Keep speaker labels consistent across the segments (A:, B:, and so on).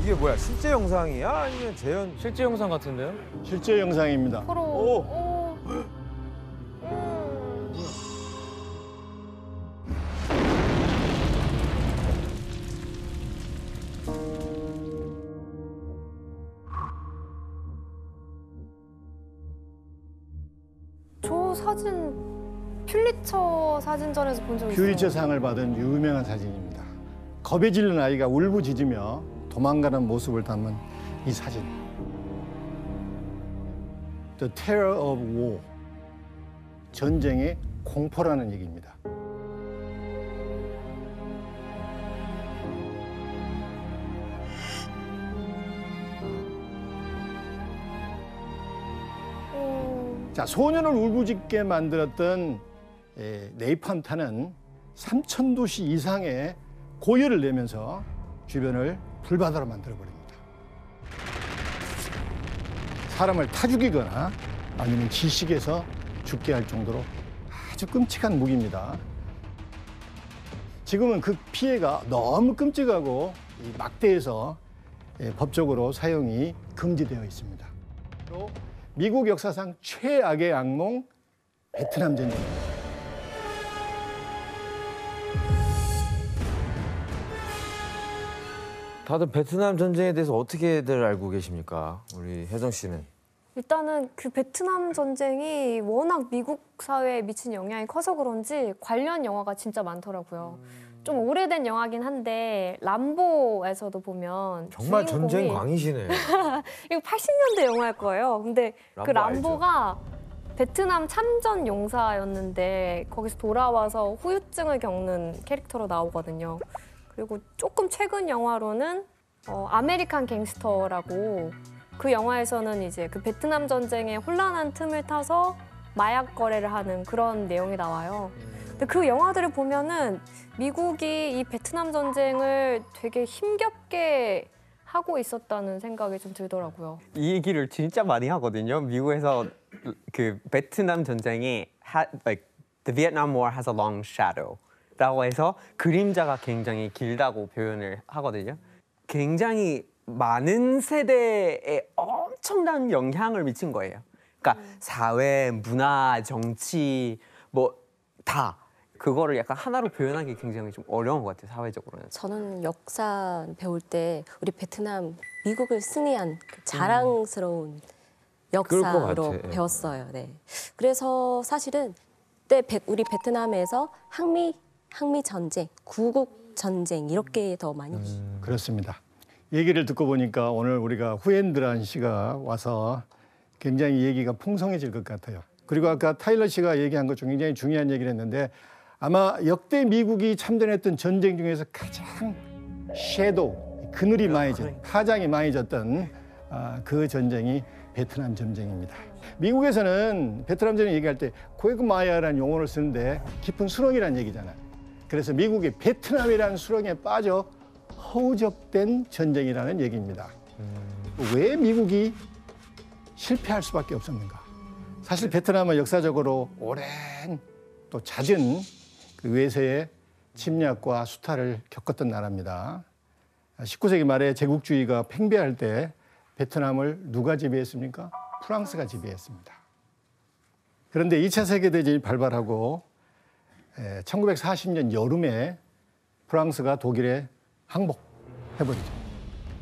A: 이게 뭐야? 실제 영상이야? 아니면 재현?
B: 실제 영상 같은데요?
C: 실제 영상입니다.
D: 서로.
C: 오.
D: 저 사진 퓰리처 사진전에서 본 적 있어요.
C: 퓰리처 상을 받은 유명한 사진입니다. 겁에 질린 아이가 울부짖으며 도망가는 모습을 담은 이 사진. The Terror of War. 전쟁의 공포라는 얘기입니다. 자, 소년을 울부짖게 만들었던 네이팜탄은 3,000도씨 이상의 고열을 내면서 주변을 불바다로 만들어버립니다. 사람을 타 죽이거나 아니면 질식해서 죽게 할 정도로 아주 끔찍한 무기입니다. 지금은 그 피해가 너무 끔찍하고 이 막대해서 법적으로 사용이 금지되어 있습니다. 또 미국 역사상 최악의 악몽 베트남 전쟁입니다.
A: 다들 베트남 전쟁에 대해서 어떻게들 알고 계십니까? 우리 혜정 씨는.
D: 일단은 그 베트남 전쟁이 워낙 미국 사회에 미친 영향이 커서 그런지 관련 영화가 진짜 많더라고요. 좀 오래된 영화긴 한데 람보에서도 보면
A: 정말
D: 주인공이-
A: 전쟁 광이시네.
D: 이거 80년대 영화일 거예요. 근데 그
A: 람보 알죠?
D: 람보가 베트남 참전 용사였는데 거기서 돌아와서 후유증을 겪는 캐릭터로 나오거든요. 그리고 조금 최근 영화로는 아메리칸 갱스터라고 그 영화에서는 이제 그 베트남 전쟁의 혼란한 틈을 타서 마약 거래를 하는 그런 내용이 나와요. 근데 그 영화들을 보면은 미국이 이 베트남 전쟁을 되게 힘겹게 하고 있었다는 생각이 좀 들더라고요.
E: 이 얘기를 진짜 많이 하거든요. 미국에서 그 베트남 전쟁이 like the Vietnam War has a long shadow라고 해서 그림자가 굉장히 길다고 표현을 하거든요. 굉장히 많은 세대에 엄청난 영향을 미친 거예요. 그러니까 사회, 문화, 정치 뭐 다 그거를 약간 하나로 표현하기 굉장히 좀 어려운 것 같아요, 사회적으로는.
F: 저는 역사 배울 때 우리 베트남 미국을 승리한 그 자랑스러운
A: 그럴 것
F: 역사로
A: 같아.
F: 배웠어요. 네. 그래서 사실은 우리 베트남에서 항미 전쟁, 구국 전쟁 이렇게 더 많이
C: 그렇습니다. 얘기를 듣고 보니까 오늘 우리가 후엔드란 씨가 와서 굉장히 얘기가 풍성해질 것 같아요. 그리고 아까 타일러 씨가 얘기한 것 중 굉장히 중요한 얘기를 했는데 아마 역대 미국이 참전했던 전쟁 중에서 가장 섀도우, 그늘이 많이 진, 파장이 많이 졌던 그 전쟁이 베트남 전쟁입니다. 미국에서는 베트남 전쟁 얘기할 때 고에그마야라는 용어를 쓰는데 깊은 수렁이라는 얘기잖아요. 그래서 미국이 베트남이라는 수렁에 빠져 허우적된 전쟁이라는 얘기입니다. 왜 미국이 실패할 수밖에 없었는가? 사실 베트남은 역사적으로 오랜 또 잦은 그 외세의 침략과 수탈을 겪었던 나라입니다. 19세기 말에 제국주의가 팽배할 때 베트남을 누가 지배했습니까? 프랑스가 지배했습니다. 그런데 2차 세계대전이 발발하고 1940년 여름에 프랑스가 독일에 항복해버리죠.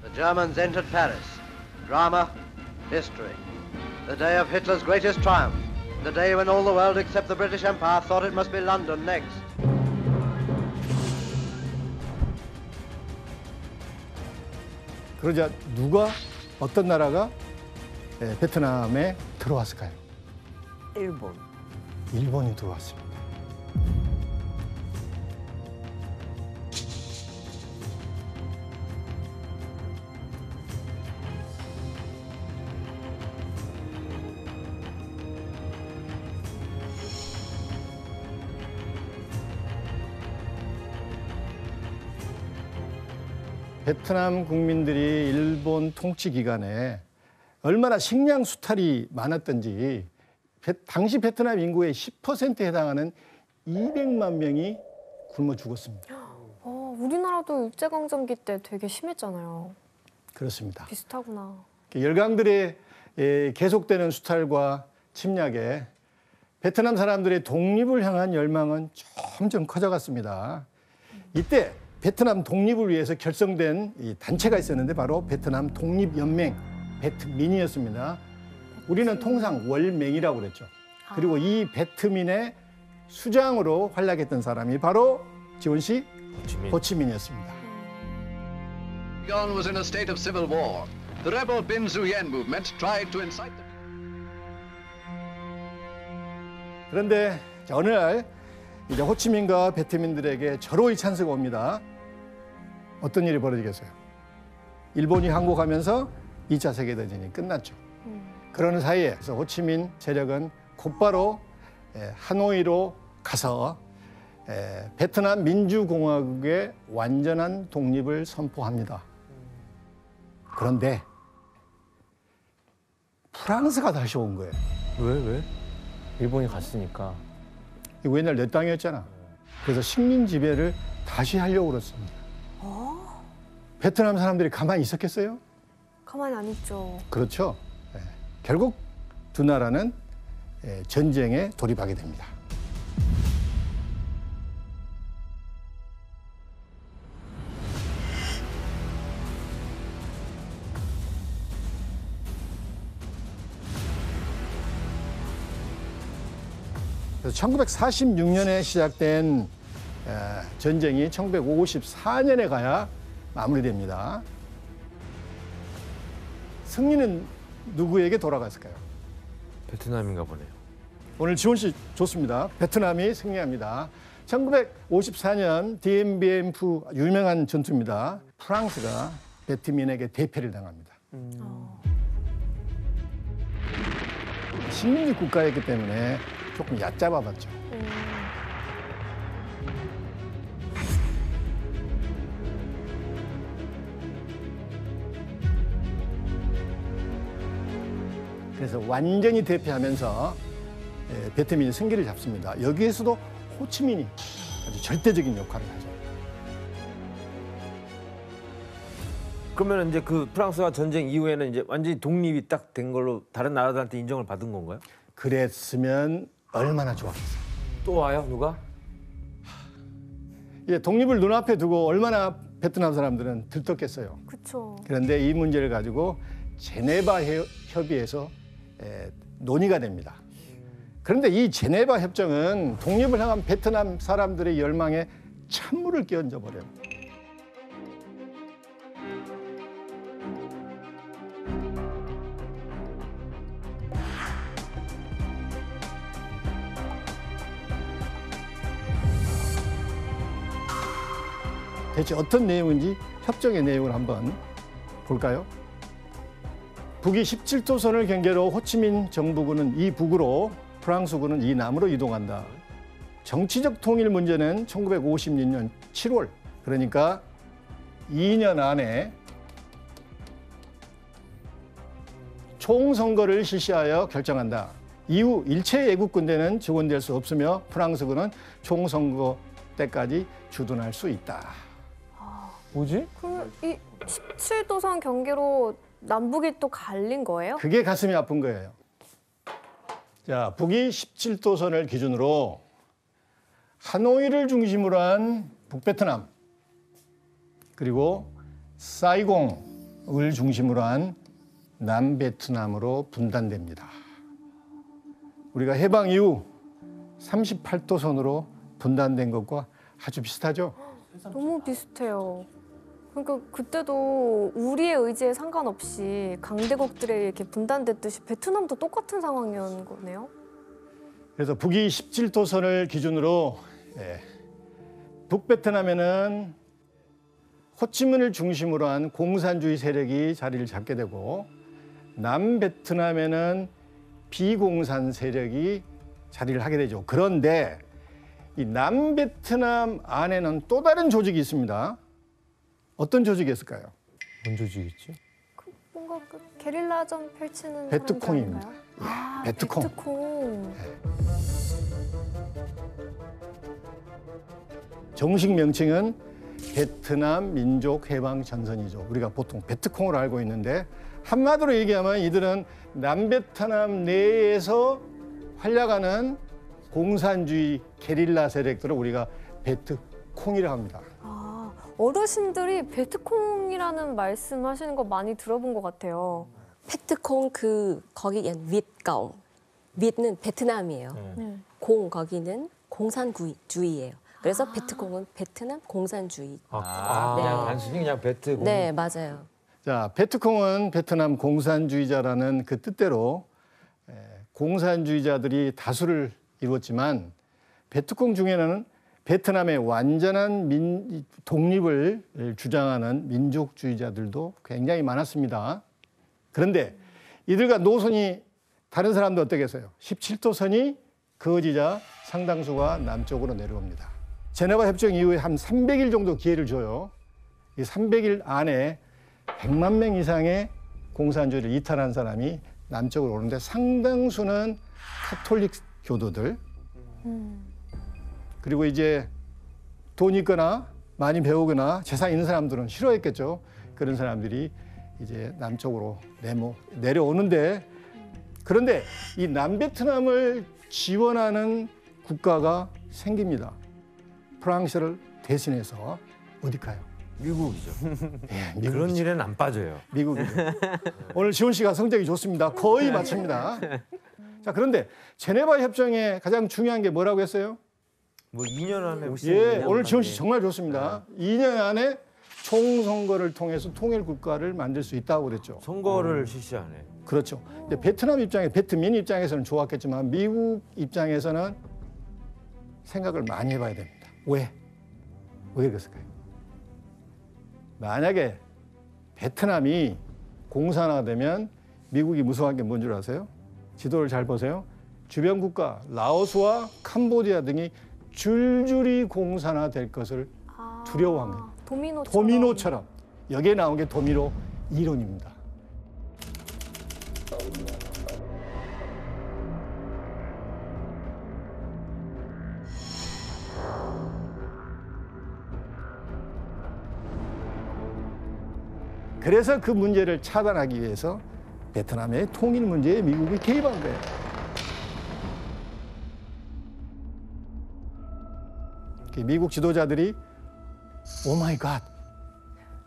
G: The Germans entered Paris. Drama, history. The day of Hitler's greatest triumph. The day when all the world except the British Empire thought it must be London next.
C: 그러자 어떤 나라가 베트남에 들어왔을까요?
E: 일본.
C: 일본이 들어왔습니다. 베트남 국민들이 일본 통치 기간에 얼마나 식량 수탈이 많았던지 당시 베트남 인구의 10%에 해당하는 200만 명이 굶어 죽었습니다.
D: 우리나라도 일제강점기 때 되게 심했잖아요.
C: 그렇습니다.
D: 비슷하구나.
C: 열강들의 계속되는 수탈과 침략에 베트남 사람들의 독립을 향한 열망은 점점 커져갔습니다. 이때 베트남 독립을 위해서 결성된 이 단체가 있었는데 바로 베트남 독립연맹, 베트민이었습니다. 우리는 통상 월맹이라고 그랬죠. 그리고 이 베트민의 수장으로 활약했던 사람이 바로 지원 씨 호치민이었습니다.
B: Saigon was in a state of civil war. The rebel Bin Xuyen movement tried to incite the...
C: 그런데 어느 날 이제 호치민과 베트민들에게 절호의 찬스가 옵니다. 어떤 일이 벌어지겠어요? 일본이 항복하면서 2차 세계대전이 끝났죠. 그러는 사이에 호치민 세력은 곧바로 하노이로 가서 베트남 민주공화국의 완전한 독립을 선포합니다. 그런데 프랑스가 다시 온 거예요.
A: 왜? 일본이 갔으니까.
C: 이거 옛날 내 땅이었잖아. 그래서 식민 지배를 다시 하려고 그랬습니다. 베트남 사람들이 가만히 있었겠어요?
D: 가만히 안 있죠.
C: 그렇죠. 결국 두 나라는 전쟁에 돌입하게 됩니다. 그래서 1946년에 시작된 전쟁이 1954년에 가야 마무리됩니다. 승리는 누구에게 돌아갔을까요?
A: 베트남인가 보네요.
C: 오늘 지원 씨 좋습니다. 베트남이 승리합니다. 1954년 디엠비엠프 유명한 전투입니다. 프랑스가 베트민에게 대패를 당합니다. 식민지 국가였기 때문에 조금 얕잡아봤죠. 그래서 완전히 대패하면서 베트민이 승기를 잡습니다. 여기에서도 호치민이 아주 절대적인 역할을 하죠.
A: 그러면 이제 그 프랑스와 전쟁 이후에는 이제 완전히 독립이 딱 된 걸로 다른 나라들한테 인정을 받은 건가요?
C: 그랬으면 얼마나 좋았겠어요.
A: 또 와요, 누가?
C: 예, 독립을 눈앞에 두고 얼마나 베트남 사람들은 들떴겠어요.
D: 그렇죠.
C: 그런데 이 문제를 가지고 제네바 협의에서 논의가 됩니다. 그런데 이 제네바 협정은 독립을 향한 베트남 사람들의 열망에 찬물을 끼얹어 버려요. 대체 어떤 내용인지 협정의 내용을 한번 볼까요? 북이 17도선을 경계로 호치민 정부군은 이 북으로, 프랑스군은 이 남으로 이동한다. 정치적 통일 문제는 1956년 7월, 그러니까 2년 안에 총선거를 실시하여 결정한다. 이후 일체 애국 군대는 지원될 수 없으며 프랑스군은 총선거 때까지 주둔할 수 있다.
A: 뭐지?
D: 그럼 이 17도선 경계로 남북이 또 갈린 거예요?
C: 그게 가슴이 아픈 거예요. 자, 북이 17도선을 기준으로 하노이를 중심으로 한 북베트남, 그리고 사이공을 중심으로 한 남베트남으로 분단됩니다. 우리가 해방 이후 38도선으로 분단된 것과 아주 비슷하죠?
D: 너무 비슷해요. 그러니까 그때도 우리의 의지에 상관없이 강대국들에 이렇게 분단됐듯이 베트남도 똑같은 상황이었는 거네요.
C: 그래서 북이 17도선을 기준으로 북베트남에는 호치민을 중심으로 한 공산주의 세력이 자리를 잡게 되고 남베트남에는 비공산 세력이 자리를 하게 되죠. 그런데 이 남베트남 안에는 또 다른 조직이 있습니다. 어떤 조직이 있을까요?
A: 뭔 조직이지?
D: 뭔가 그 게릴라전 펼치는
C: 베트콩입니다.
D: 사람들 아닌가요?
C: 베트콩.
D: 베트콩.
C: 정식 명칭은 베트남 민족 해방 전선이죠. 우리가 보통 베트콩으로 알고 있는데 한마디로 얘기하면 이들은 남베트남 내에서 활약하는 공산주의 게릴라 세력들을 우리가 베트콩이라고 합니다.
D: 아, 어르신들이 베트콩이라는 말씀하시는 거 많이 들어본 것 같아요.
F: 페트콩 거기 윗가옹. 윗은 베트남이에요.
D: 네.
F: 공 거기는 공산주의예요. 그래서 베트콩은 베트남 공산주의.
A: 그냥 단순히 그냥 베트.
F: 네, 맞아요.
C: 자, 베트콩은 베트남 공산주의자라는 그 뜻대로 공산주의자들이 다수를 이루었지만 베트콩 중에는 베트남의 완전한 독립을 주장하는 민족주의자들도 굉장히 많았습니다. 그런데 이들과 노선이 다른 사람도 어떻겠어요? 17도선이 그어지자 상당수가 남쪽으로 내려옵니다. 제네바 협정 이후에 한 300일 정도 기회를 줘요. 이 300일 안에 100만 명 이상의 공산주의를 이탈한 사람이 남쪽으로 오는데 상당수는 카톨릭 교도들 그리고 이제 돈 있거나 많이 배우거나 재산 있는 사람들은 싫어했겠죠. 그런 사람들이 이제 남쪽으로 내려오는데 그런데 이 남베트남을 지원하는 국가가 생깁니다. 프랑스를 대신해서 어디 가요?
A: 미국이죠.
C: 예,
A: 그런
C: 미국이죠.
A: 일에는 안 빠져요.
C: 미국이죠. 오늘 지원 씨가 성적이 좋습니다. 거의 맞춥니다. 자, 그런데 제네바 협정의 가장 중요한 게 뭐라고 했어요?
A: 뭐 2년 안에
C: 예, 오늘 지원 씨 정말 좋습니다. 2년 안에 총선거를 통해서 통일 국가를 만들 수 있다고 그랬죠.
A: 선거를 실시하네.
C: 그렇죠. 근데 베트남 베트민 입장에서는 좋았겠지만 미국 입장에서는 생각을 많이 해봐야 됩니다. 왜 그랬을까요? 만약에 베트남이 공산화되면 미국이 무서워한 게 뭔 줄 아세요? 지도를 잘 보세요. 주변 국가 라오스와 캄보디아 등이 줄줄이 공산화될 것을 두려워한 거예요. 도미노처럼. 여기에 나온 게 도미노 이론입니다. 그래서 그 문제를 차단하기 위해서 베트남의 통일 문제에 미국이 개입한 거예요. 미국 지도자들이 오 마이 갓,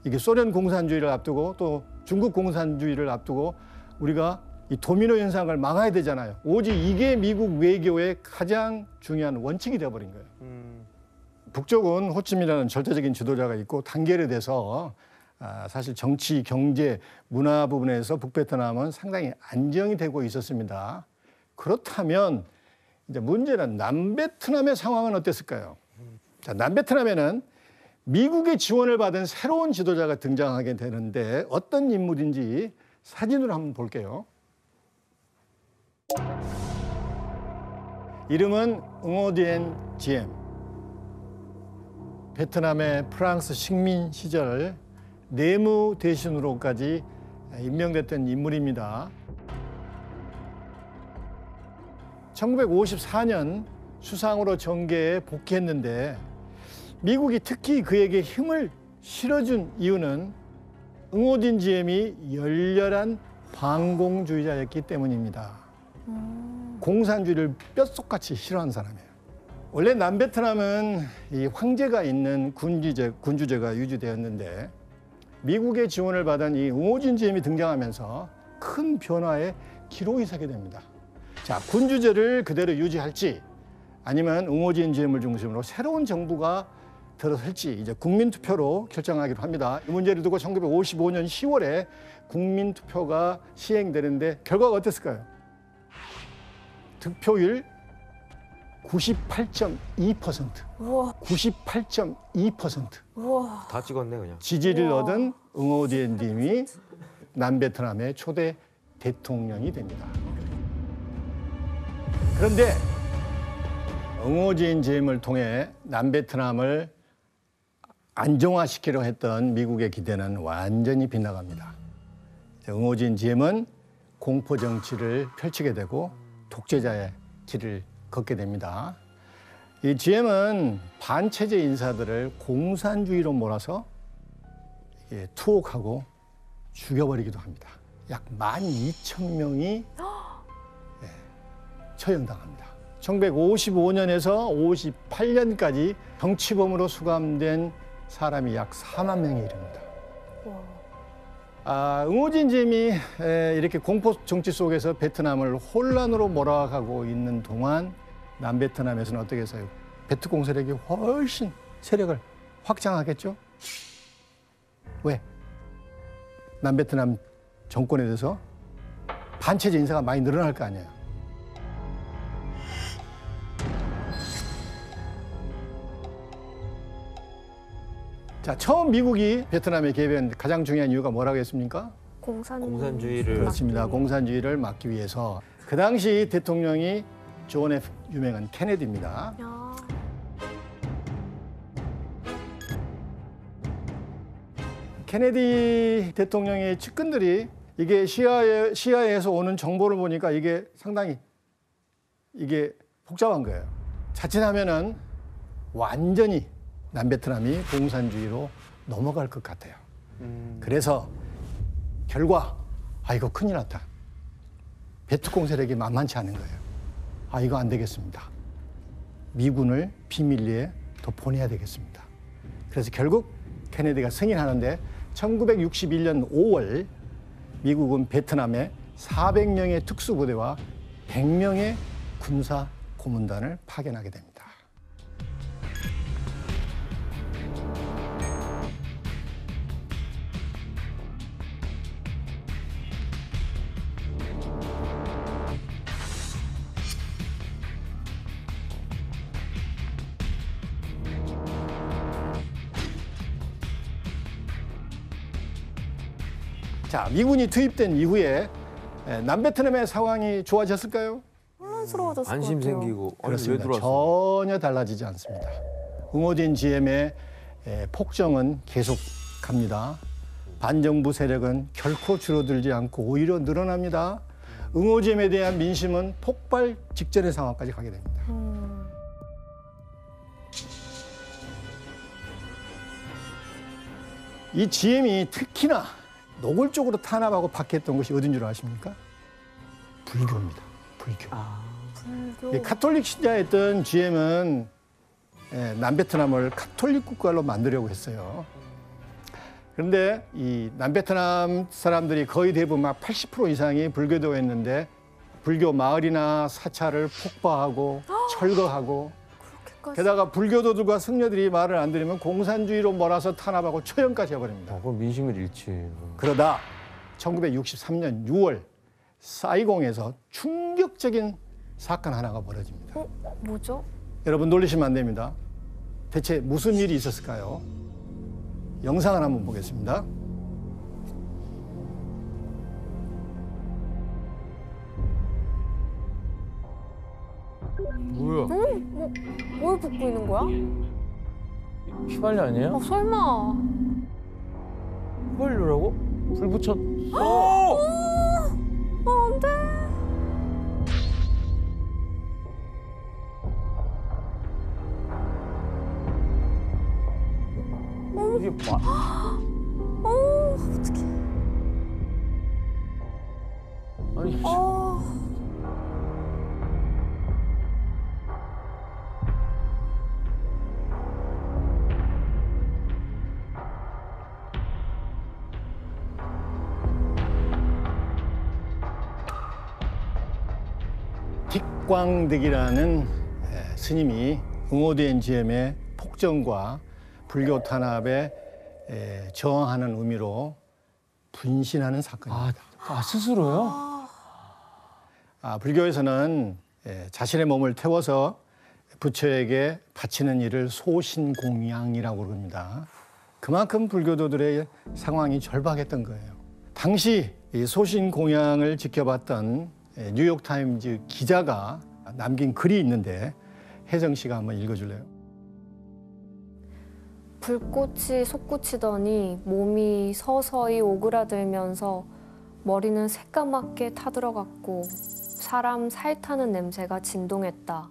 C: 이게 소련 공산주의를 앞두고 또 중국 공산주의를 앞두고 우리가 이 도미노 현상을 막아야 되잖아요. 오직 이게 미국 외교의 가장 중요한 원칙이 되어버린 거예요. 북쪽은 호치민이라는 절대적인 지도자가 있고 단결이 돼서 사실 정치, 경제, 문화 부분에서 북베트남은 상당히 안정이 되고 있었습니다. 그렇다면 이제 문제는 남베트남의 상황은 어땠을까요? 자, 남베트남에는 미국의 지원을 받은 새로운 지도자가 등장하게 되는데 어떤 인물인지 사진으로 한번 볼게요. 이름은 응오디엔 지엠. 베트남의 프랑스 식민 시절 내무 대신으로까지 임명됐던 인물입니다. 1954년 수상으로 정계에 복귀했는데 미국이 특히 그에게 힘을 실어준 이유는 응오딘 지엠이 열렬한 반공주의자였기 때문입니다. 공산주의를 뼛속같이 싫어하는 사람이에요. 원래 남베트남은 이 황제가 있는 군주제가 유지되었는데 미국의 지원을 받은 이 응오딘 지엠이 등장하면서 큰 변화의 기록이 서게 됩니다. 자, 군주제를 그대로 유지할지 아니면 응오딘 지엠을 중심으로 새로운 정부가 들어설지 이제 국민투표로 결정하기로 합니다. 이 문제를 두고 1955년 10월에 국민투표가 시행되는데 결과가 어땠을까요? 득표율 98.2%.
D: 우와.
C: 98.2%.
D: 우와.
A: 다 찍었네 그냥.
C: 지지를 얻은 응오디엔 님이 남베트남의 초대 대통령이 됩니다. 그런데 응오디엔 지엠을 통해 남베트남을 안정화시키려 했던 미국의 기대는 완전히 빗나갑니다. 응오디엔 지엠은 공포 정치를 펼치게 되고 독재자의 길을 걷게 됩니다. 이 GM은 반체제 인사들을 공산주의로 몰아서 투옥하고 죽여버리기도 합니다. 약 12,000명이 처형당합니다. 1955년에서 58년까지 정치범으로 수감된 사람이 약 4만 명에 이릅니다. 응호진 GM이 이렇게 공포 정치 속에서 베트남을 혼란으로 몰아가고 있는 동안 남베트남에서는 어떻게 해서요? 베트콩 세력이 훨씬 세력을 확장하겠죠? 왜? 남베트남 정권에 대해서 반체제 인사가 많이 늘어날 거 아니에요. 자, 처음 미국이 베트남에 개입한 가장 중요한 이유가 뭐라고 했습니까?
A: 공산주의를
C: 그렇습니다. 공산주의를 막기 위해서 그 당시 대통령이 존 F 유명한 케네디입니다. 케네디 대통령의 측근들이 이게 시아에서 오는 정보를 보니까 이게 상당히 복잡한 거예요. 자칫하면은 완전히 남베트남이 공산주의로 넘어갈 것 같아요. 그래서 결과 이거 큰일 났다. 베트콩 세력이 만만치 않은 거예요. 이거 안 되겠습니다. 미군을 비밀리에 더 보내야 되겠습니다. 그래서 결국 케네디가 승인하는데 1961년 5월 미국은 베트남에 400명의 특수부대와 100명의 군사 고문단을 파견하게 됩니다. 자, 미군이 투입된 이후에 남베트남의 상황이 좋아졌을까요?
D: 혼란스러워졌을 것
A: 안심
D: 같아요.
A: 생기고 왜
C: 그렇습니다.
A: 들어왔어?
C: 전혀 달라지지 않습니다. 응호진 GM의 폭정은 계속갑니다. 반정부 세력은 결코 줄어들지 않고 오히려 늘어납니다. 응호 GM에 대한 민심은 폭발 직전의 상황까지 가게 됩니다. 이 GM이 특히나 노골적으로 탄압하고 박해했던 곳이 어딘 줄 아십니까? 불교입니다. 불교. 이 카톨릭 신자였던 GM은 남베트남을 카톨릭 국가로 만들려고 했어요. 그런데 이 남베트남 사람들이 거의 대부분 막 80% 이상이 불교도였는데 불교 마을이나 사찰을 폭파하고 철거하고 게다가 불교도들과 승려들이 말을 안 들으면 공산주의로 몰아서 탄압하고 처형까지 해버립니다.
A: 그럼 민심을 잃지.
C: 그러다 1963년 6월 사이공에서 충격적인 사건 하나가 벌어집니다.
D: 뭐죠?
C: 여러분 놀리시면 안 됩니다. 대체 무슨 일이 있었을까요? 영상을 한번 보겠습니다.
A: 뭐야?
D: 뭘 붓고 있는 거야?
A: 휘발유 아니에요?
D: 설마.
A: 휘발유라고? 불 붙였어.
D: 안 돼.
A: 이게
D: 어떡해.
A: 아니.
C: 틱광득이라는 스님이 응호된 GM의 폭정과 불교 탄압에 저항하는 의미로 분신하는 사건입니다.
A: 스스로요?
C: 불교에서는 자신의 몸을 태워서 부처에게 바치는 일을 소신공양이라고 그럽니다. 그만큼 불교도들의 상황이 절박했던 거예요. 당시 이 소신공양을 지켜봤던 뉴욕타임즈 기자가 남긴 글이 있는데 혜정 씨가 한번 읽어줄래요?
D: 불꽃이 솟구치더니 몸이 서서히 오그라들면서 머리는 새까맣게 타들어갔고 사람 살 타는 냄새가 진동했다.